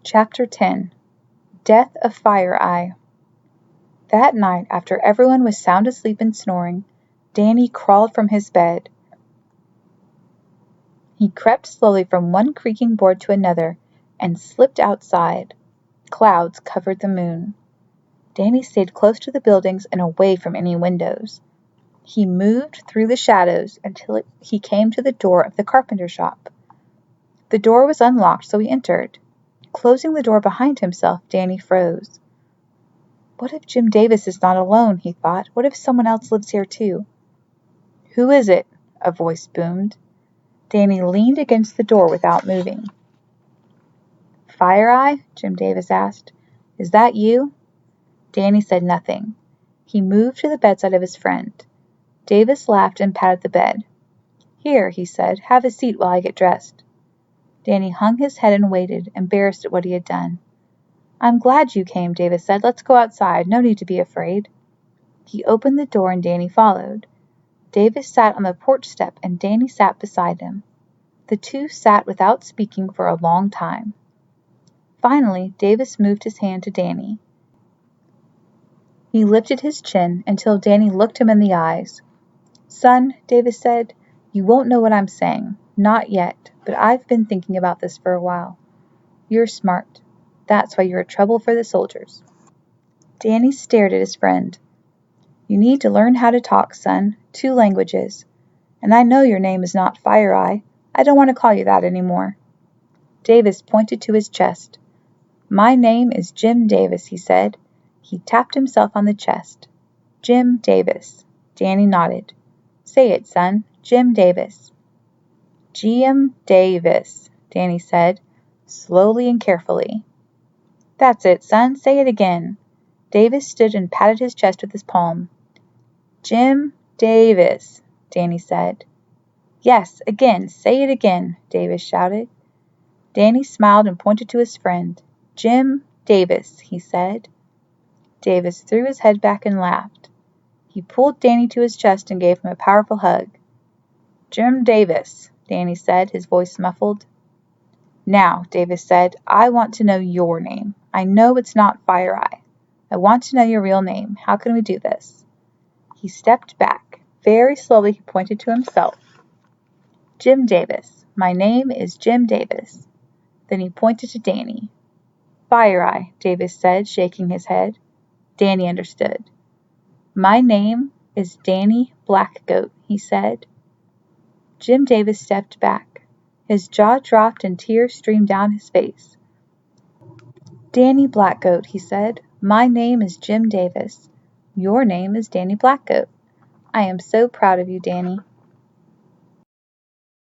Chapter 10 Death of Fire-Eye. That night, after everyone was sound asleep and snoring, Danny crawled from his bed. He crept slowly from one creaking board to another and slipped outside. Clouds covered the moon. Danny stayed close to the buildings and away from any windows. He moved through the shadows until he came to the door of the carpenter shop. The door was unlocked, so he entered. Closing the door behind himself, Danny froze. What if Jim Davis is not alone, he thought. What if someone else lives here too? Who is it? A voice boomed. Danny leaned against the door without moving. Fire-Eye? Jim Davis asked. Is that you? Danny said nothing. He moved to the bedside of his friend. Davis laughed and patted the bed. Here, he said, have a seat while I get dressed. Danny hung his head and waited, embarrassed at what he had done. I'm glad you came, Davis said. Let's go outside. No need to be afraid. He opened the door and Danny followed. Davis sat on the porch step and Danny sat beside him. The two sat without speaking for a long time. Finally, Davis moved his hand to Danny. He lifted his chin until Danny looked him in the eyes. Son, Davis said, you won't know what I'm saying. Not yet, but I've been thinking about this for a while. You're smart. That's why you're a trouble for the soldiers. Danny stared at his friend. You need to learn how to talk, son. 2 languages. And I know your name is not Fire-Eye. I don't want to call you that anymore. Davis pointed to his chest. My name is Jim Davis, he said. He tapped himself on the chest. Jim Davis. Danny nodded. Say it, son. Jim Davis. Jim Davis, Danny said, slowly and carefully. That's it, son. Say it again. Davis stood and patted his chest with his palm. Jim Davis, Danny said. Yes, again. Say it again, Davis shouted. Danny smiled and pointed to his friend. Jim Davis, he said. Davis threw his head back and laughed. He pulled Danny to his chest and gave him a powerful hug. Jim Davis, Danny said, his voice muffled. Now, Davis said, I want to know your name. I know it's not Fire-Eye. I want to know your real name. How can we do this? He stepped back. Very slowly he pointed to himself. Jim Davis. My name is Jim Davis. Then he pointed to Danny. Fire-Eye, Davis said, shaking his head. Danny understood. My name is Danny Blackgoat, he said. Jim Davis stepped back. His jaw dropped and tears streamed down his face. Danny Blackgoat, he said. My name is Jim Davis. Your name is Danny Blackgoat. I am so proud of you, Danny.